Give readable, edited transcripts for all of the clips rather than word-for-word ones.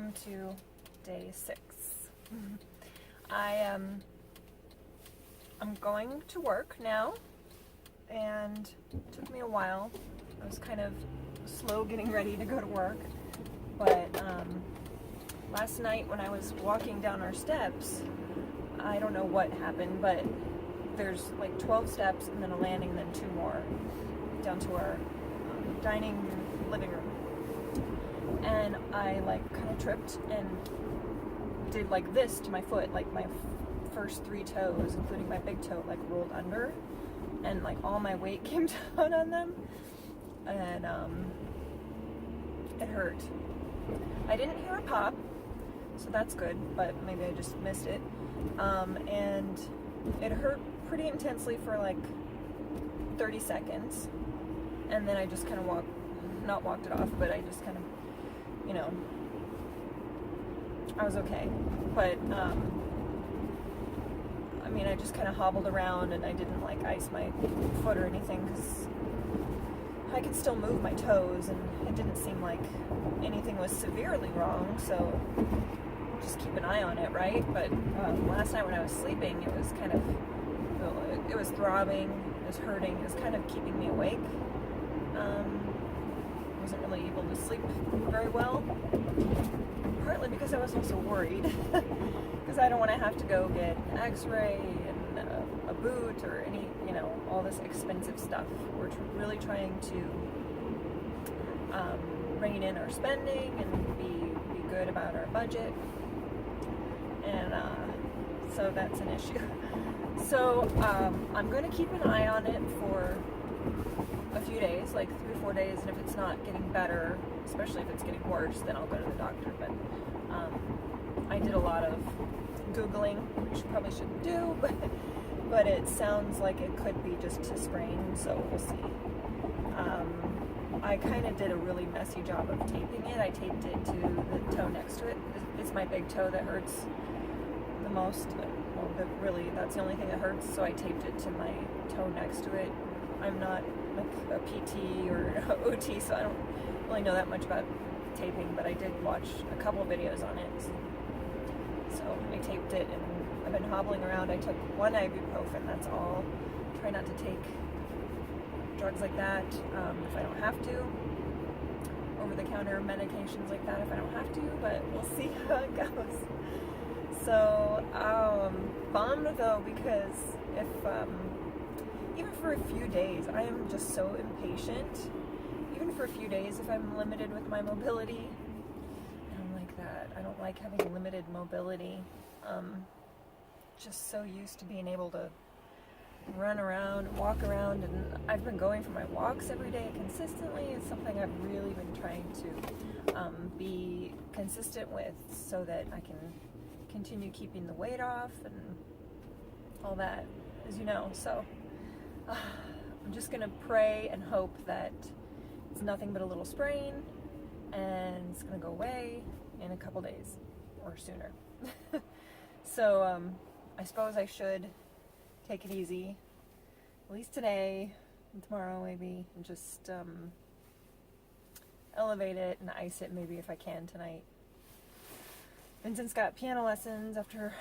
welcome to day 6. I'm going to work now, and it took me a while. I was kind of slow getting ready to go to work, but last night when I was walking down our steps, I don't know what happened, but there's like 12 steps and then a landing, then 2 more down to our dining living room. And I like kind of tripped and did like this to my foot, like my first 3 toes, including my big toe, like rolled under, and like all my weight came down on them, and it hurt. I didn't hear a pop, so that's good, but maybe I just missed it. And it hurt pretty intensely for like 30 seconds, and then I just kind of not walked it off, but I just kind of, you know, I was okay. But I mean, I just kind of hobbled around, and I didn't like ice my foot or anything because I could still move my toes, and it didn't seem like anything was severely wrong, so just keep an eye on it, right? But last night when I was sleeping, it was kind of, it was throbbing, it was hurting, it was kind of keeping me awake. Wasn't really able to sleep very well, partly because I was also worried because I don't want to have to go get an x-ray and a boot or any, you know, all this expensive stuff. We're really trying to rein in our spending and be good about our budget, and so that's an issue. So I'm going to keep an eye on it for a few days, like 3 or 4 days, and if it's not getting better, especially if it's getting worse, then I'll go to the doctor. But I did a lot of Googling, which you probably shouldn't do, but it sounds like it could be just a sprain, so we'll see. I kind of did a really messy job of taping it. I taped it to the toe next to it. It's my big toe that hurts the most. Well, really, that's the only thing that hurts, so I taped it to my toe next to it. I'm not like a PT or OT, so I don't really know that much about taping, but I did watch a couple of videos on it. So I taped it, and I've been hobbling around. I took 1 ibuprofen, that's all. Try not to take drugs like that if I don't have to. Over-the-counter medications like that if I don't have to, but we'll see how it goes. So, bummed though, because if even for a few days, I am just so impatient. Even for a few days, if I'm limited with my mobility, I don't like that. I don't like having limited mobility. Just so used to being able to run around, walk around, and I've been going for my walks every day consistently. It's something I've really been trying to be consistent with so that I can continue keeping the weight off and all that, as you know. So I'm just gonna pray and hope that it's nothing but a little sprain and it's gonna go away in a couple days or sooner. So I suppose I should take it easy, at least today and tomorrow maybe, and just elevate it and ice it maybe if I can tonight. Vincent's got piano lessons after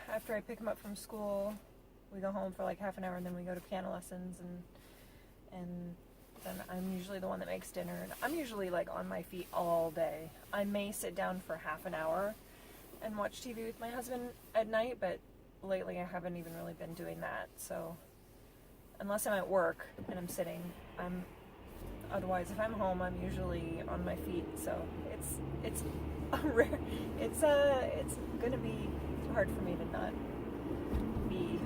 I pick him up from school. We go home for like half an hour, and then we go to piano lessons, and then I'm usually the one that makes dinner. And I'm usually like on my feet all day. I may sit down for half an hour and watch TV with my husband at night, but lately I haven't even really been doing that. So unless I'm at work and I'm sitting, otherwise if I'm home, I'm usually on my feet. So it's rare. It's gonna be hard for me to not be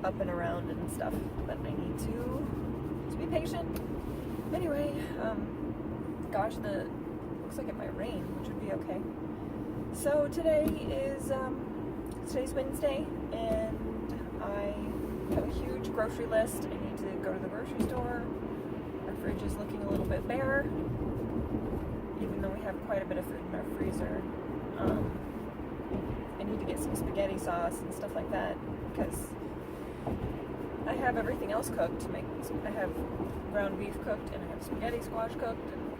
up and around and stuff, but I need to be patient. Anyway, gosh, looks like it might rain, which would be okay. So today's Wednesday, and I have a huge grocery list. I need to go to the grocery store. Our fridge is looking a little bit bare, even though we have quite a bit of food in our freezer. I need to get some spaghetti sauce and stuff like that, because I have everything else cooked. I have ground beef cooked, and I have spaghetti squash cooked, and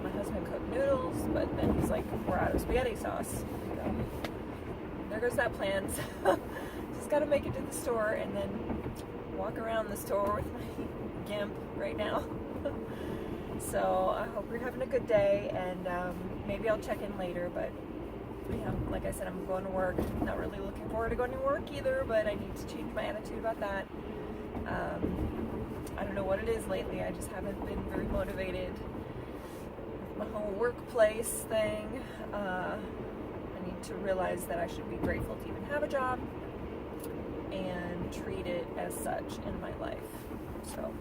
my was going to cook noodles, but then he's like, we're out of spaghetti sauce. So there goes that plan. Just got to make it to the store and then walk around the store with my GIMP right now. So I hope you're having a good day, and maybe I'll check in later, but you know, like I said, I'm going to work. Not really looking forward to going to work either, but I need to change my attitude about that. I don't know what it is lately. I just haven't been very motivated with my whole workplace thing. I need to realize that I should be grateful to even have a job and treat it as such in my life. So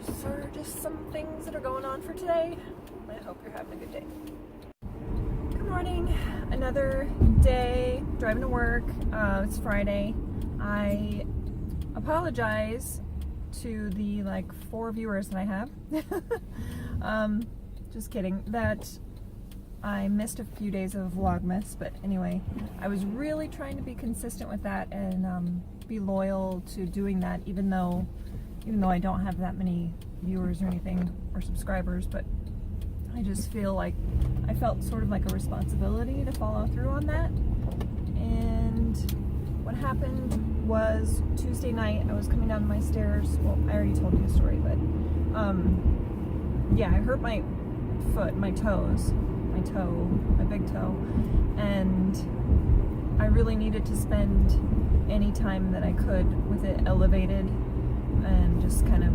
those are just some things that are going on for today. I hope you're having a good day. Good morning. Another day driving to work. It's Friday. I apologize to the like 4 viewers that I have. Just kidding. That I missed a few days of Vlogmas, but anyway, I was really trying to be consistent with that and be loyal to doing that, even though I don't have that many viewers or anything or subscribers, but I just feel like I felt sort of like a responsibility to follow through on that. And what happened was Tuesday night I was coming down my stairs. Well, I already told you the story, but yeah, I hurt my foot, my toes, my big toe, and I really needed to spend any time that I could with it elevated and just kind of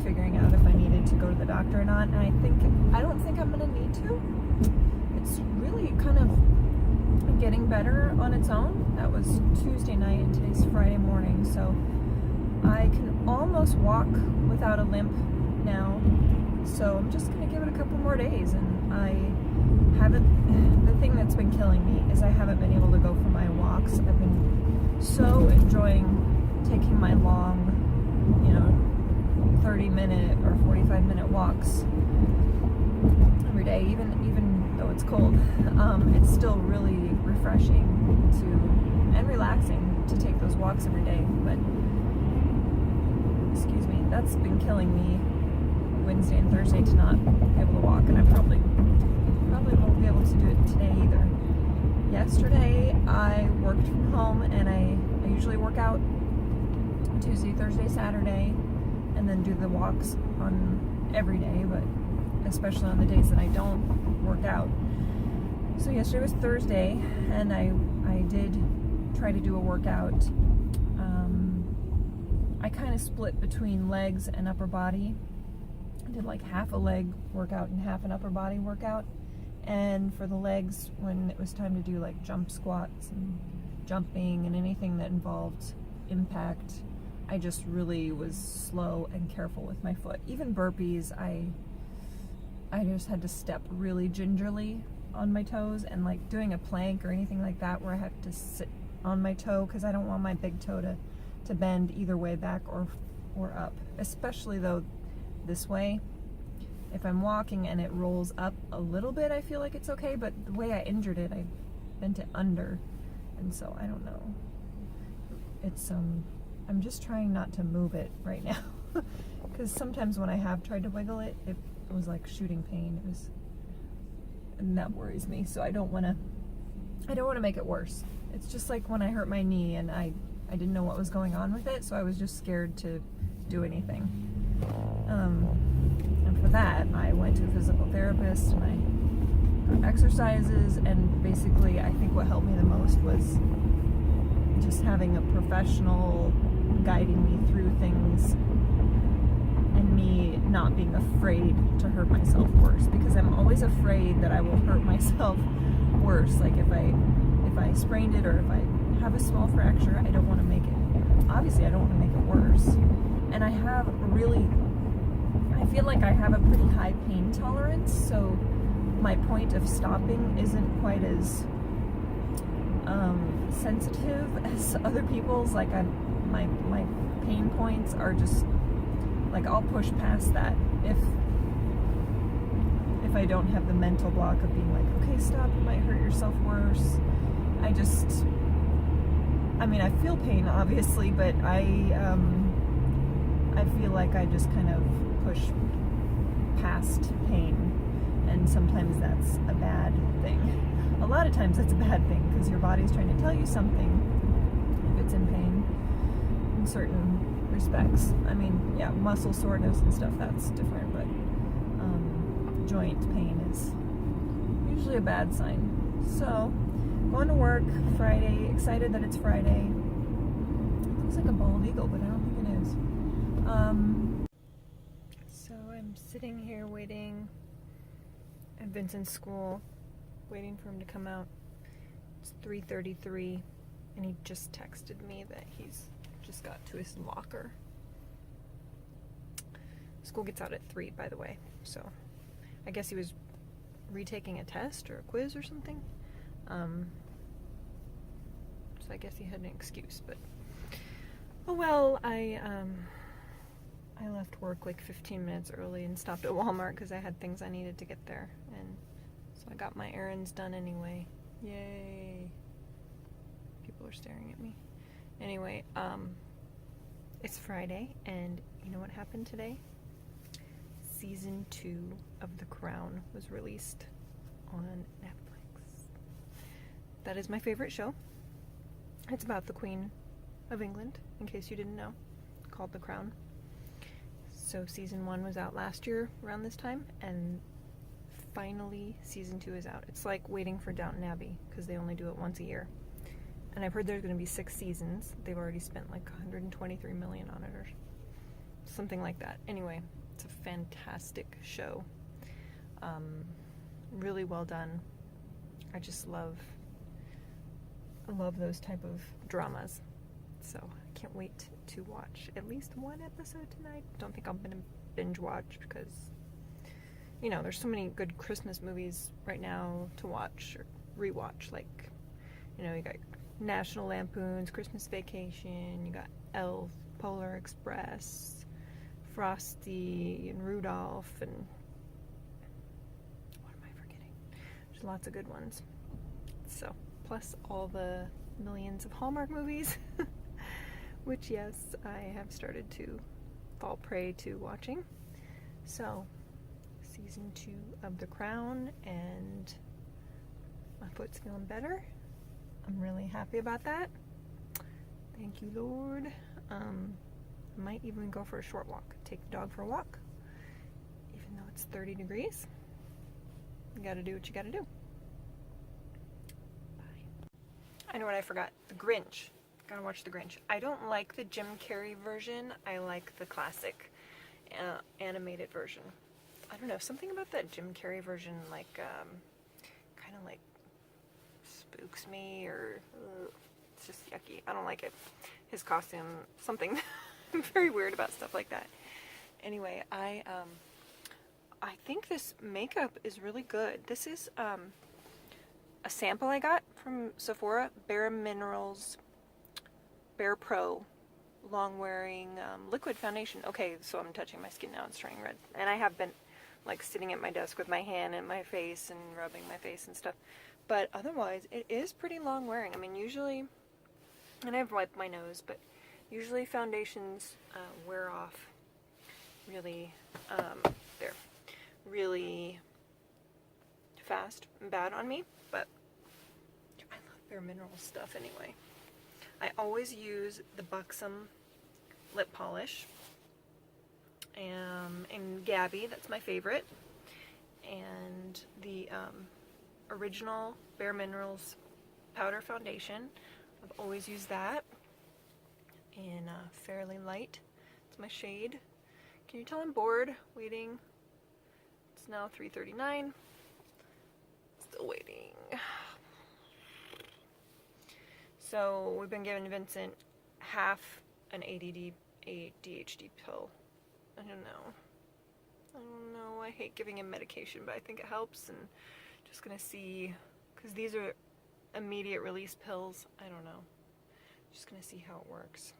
figuring out if I needed to go to the doctor or not. And I don't think I'm gonna need to. It's really kind of getting better on its own. That was Tuesday night and today's Friday morning, so I can almost walk without a limp now. So I'm just gonna give it a couple more days, and the thing that's been killing me is I haven't been able to go for my walks. I've been so enjoying taking my long, 30-minute or 45-minute walks every day, even though it's cold. It's still really refreshing and relaxing to take those walks every day, but excuse me, that's been killing me Wednesday and Thursday to not be able to walk, and I probably won't be able to do it today either. Yesterday I worked from home, and I usually work out Tuesday, Thursday, Saturday, and then do the walks on every day, but especially on the days that I don't work out. So yesterday was Thursday, and I did try to do a workout. I kind of split between legs and upper body. I did like half a leg workout and half an upper body workout. And for the legs, when it was time to do like jump squats and jumping and anything that involved impact, I just really was slow and careful with my foot. Even burpees, I just had to step really gingerly on my toes, and like doing a plank or anything like that where I have to sit on my toe, because I don't want my big toe to bend either way, back or up. Especially though this way. If I'm walking and it rolls up a little bit, I feel like it's okay, but the way I injured it, I bent it under, and so I don't know. It's I'm just trying not to move it right now, because sometimes when I have tried to wiggle it, it was like shooting pain. And that worries me. So I don't want to make it worse. It's just like when I hurt my knee and I didn't know what was going on with it, so I was just scared to do anything. And for that, I went to a physical therapist and I got exercises, and basically I think what helped me the most was just having a professional guiding me through things, and me not being afraid to hurt myself worse, because I'm always afraid that I will hurt myself worse. Like if I sprained it, or if I have a small fracture, I don't want to make it, obviously I don't want to make it worse. And I feel like I have a pretty high pain tolerance, so my point of stopping isn't quite as sensitive as other people's. Like my pain points are just like, I'll push past that if I don't have the mental block of being like, okay, stop, you might hurt yourself worse. I feel pain obviously, but I feel like I just kind of push past pain And sometimes that's a bad thing. A lot of times that's a bad thing because your body's trying to tell you something if it's in pain in certain respects. I mean, yeah, muscle soreness and stuff, that's different, but joint pain is usually a bad sign. So, going to work Friday, excited that it's Friday. It looks like a bald eagle, but I don't think it is. So I'm sitting here waiting at Vincent's school, waiting for him to come out. It's 3:33, and he just texted me that he's just got to his locker. School gets out at 3, by the way, so I guess he was retaking a test or a quiz or something. So I guess he had an excuse, but oh well. I left work like 15 minutes early and stopped at Walmart because I had things I needed to get there, and so I got my errands done anyway. Yay! People are staring at me. Anyway, it's Friday, and you know what happened today? Season 2 of The Crown was released on Netflix. That is my favorite show. It's about the Queen of England, in case you didn't know, called The Crown. So season 1 was out last year around this time, and finally season 2 is out. It's like waiting for Downton Abbey, because they only do it once a year. And I've heard there's going to be 6 seasons. They've already spent like $123 million on it, or something like that. Anyway, it's a fantastic show. Really well done. I just love those type of dramas. So I can't wait to watch at least one episode tonight. Don't think I'm gonna binge watch because, you know, there's so many good Christmas movies right now to watch or rewatch. Like, you know, you got National Lampoon's Christmas Vacation, you got Elf, Polar Express, Frosty, and Rudolph, and what am I forgetting? There's lots of good ones. So, plus all the millions of Hallmark movies, which, yes, I have started to fall prey to watching. So, season 2 of The Crown, and my foot's feeling better. I'm really happy about that. Thank you, Lord. I might even go for a short walk. Take the dog for a walk. Even though it's 30 degrees. You gotta do what you gotta do. Bye. I know what I forgot. The Grinch. Gotta watch The Grinch. I don't like the Jim Carrey version. I like the classic animated version. I don't know. Something about that Jim Carrey version, like, kind of like spooks me, or it's just yucky. I don't like it. His costume, something very weird about stuff like that. Anyway, I think this makeup is really good. This is a sample I got from Sephora, Bare Minerals barePro long wearing liquid foundation. Okay, so I'm touching my skin now, it's turning red. And I have been like sitting at my desk with my hand in my face and rubbing my face and stuff. But otherwise, it is pretty long wearing. I mean, usually, and I've wiped my nose, but usually foundations wear off really, really fast and bad on me. But I love Bare Minerals stuff anyway. I always use the Buxom lip polish, and Gabby, that's my favorite, and the original Bare Minerals powder foundation. I've always used that in Fairly Light. It's my shade. Can you tell I'm bored waiting? It's now 3:39. Still waiting. So we've been giving Vincent half an ADHD pill. I don't know. I hate giving him medication, but I think it helps, and just gonna see, because these are immediate release pills. I don't know. Just gonna see how it works.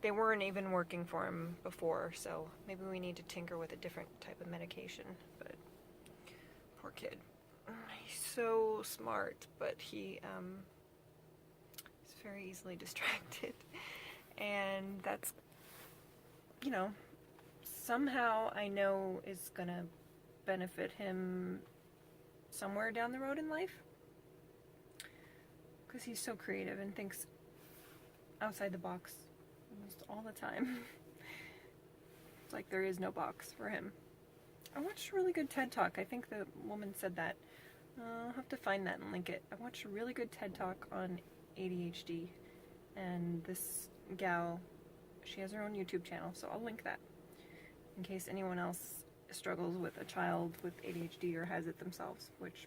They weren't even working for him before, so maybe we need to tinker with a different type of medication. But poor kid. He's so smart, but he's very easily distracted. And that's, you know, somehow I know is gonna benefit him somewhere down the road in life. Because he's so creative and thinks outside the box almost all the time. It's like there is no box for him. I watched a really good TED Talk. I think the woman said that. I'll have to find that and link it. I watched a really good TED Talk on ADHD, and this gal, she has her own YouTube channel, so I'll link that in case anyone else struggles with a child with ADHD or has it themselves, which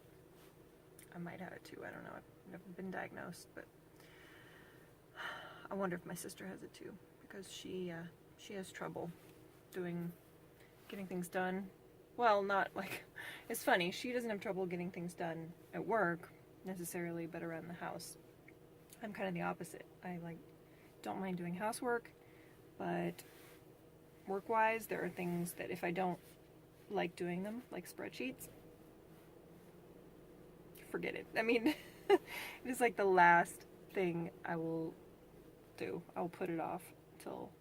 I might have it too. I don't know. I've never been diagnosed, but I wonder if my sister has it too, because she has trouble getting things done. Well, not like, it's funny, she doesn't have trouble getting things done at work necessarily, but around the house. I'm kind of the opposite. I don't mind doing housework, but work-wise, there are things that if I don't like doing them, like spreadsheets, forget it. I mean, it is like the last thing I will do. I'll put it off until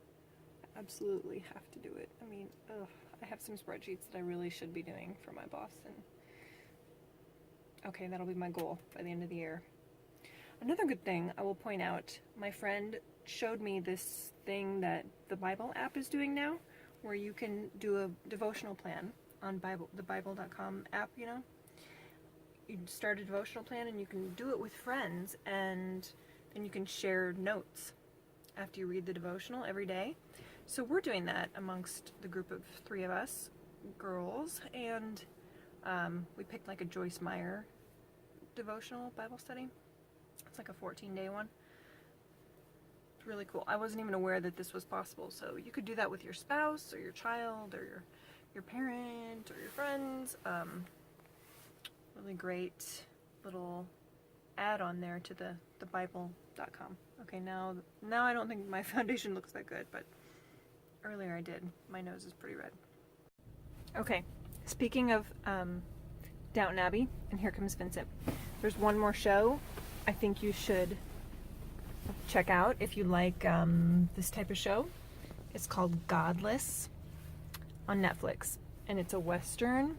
I absolutely have to do it. I mean, I have some spreadsheets that I really should be doing for my boss, and okay, that'll be my goal by the end of the year. Another good thing I will point out, my friend showed me this thing that the Bible app is doing now, where you can do a devotional plan on the Bible.com app, you know. You start a devotional plan and you can do it with friends, and then you can share notes after you read the devotional every day. So we're doing that amongst the group of 3 of us girls, and we picked like a Joyce Meyer devotional Bible study. It's like a 14-day one. It's really cool. I wasn't even aware that this was possible. So you could do that with your spouse or your child or your parent or your friends. Really great little add-on there to the Bible.com. Okay, now I don't think my foundation looks that good, but earlier I did. My nose is pretty red. Okay, speaking of Downton Abbey, and here comes Vincent. There's one more show I think you should check out if you like this type of show. It's called Godless on Netflix, and it's a Western.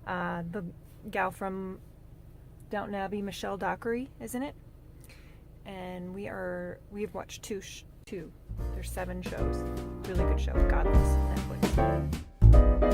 The gal from Downton Abbey, Michelle Dockery, is in it. And we've watched two. There's 7 shows. Really good show, Godless, Netflix.